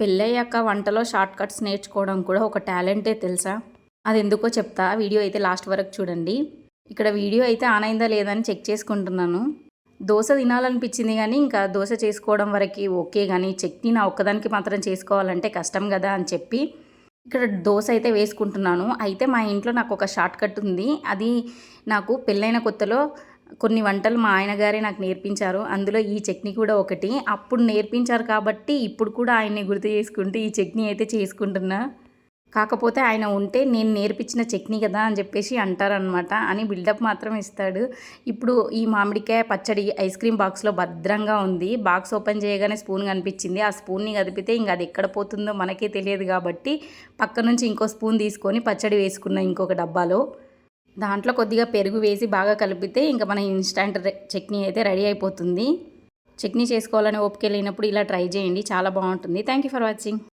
పెళ్ళయ్యాక వంటలో short cuts నేర్చుకోవడం కూడా ఒక టాలెంటే తెలుసా? అది ఎందుకో చెప్తా. వీడియో అయితే లాస్ట్ వరకు చూడండి. ఇక్కడ వీడియో అయితే ఆన్ అయిందా లేదా అని చెక్ చేసుకుంటున్నాను. దోస తినాలనిపించింది గానీ, ఇంకా దోస చేసుకోవడం వరకి ఓకే గానీ, చట్నీ నా ఒక్కదానికి మాత్రం చేసుకోవాలంటే కష్టం గదా అని చెప్పి, ఇక్కడ దోస అయితే వేసుకుంటున్నాను. అయితే మా ఇంట్లో నాకు ఒక షార్ట్ కట్ ఉంది. అది నాకు పెళ్ళైన కొత్తలో కొన్ని వంటలు మా ఆయన గారే నాకు నేర్పించారు. అందులో ఈ చట్నీ కూడా ఒకటి. అప్పుడు నేర్పించారు కాబట్టి ఇప్పుడు కూడా ఆయన్ని గుర్తు చేసుకుంటూ ఈ చట్నీ అయితే చేసుకుంటున్నా. కాకపోతే ఆయన ఉంటే నేను నేర్పించిన చట్నీ కదా అని చెప్పేసి అంటారనమాట. అని బిల్డప్ మాత్రం ఇస్తాడు. ఇప్పుడు ఈ మామిడికాయ పచ్చడి ఐస్ క్రీమ్ బాక్స్‌లో భద్రంగా ఉంది. బాక్స్ ఓపెన్ చేయగానే స్పూన్ కనిపించింది. ఆ స్పూన్‌ని కదిపితే ఇంక అది ఎక్కడ పోతుందో మనకే తెలియదు కాబట్టి పక్క నుంచి ఇంకో స్పూన్ తీసుకొని పచ్చడి వేసుకున్నా ఇంకొక డబ్బాలో. దాంట్లో కొద్దిగా పెరుగు వేసి బాగా కలిపితే ఇంక మన ఇన్‌స్టాంట్ చట్నీ అయితే రెడీ అయిపోతుంది. చట్నీ చేసుకోవాలని ఓపిక లేనప్పుడు ఇలా ట్రై చేయండి. చాలా బాగుంటుంది. Thank you for watching.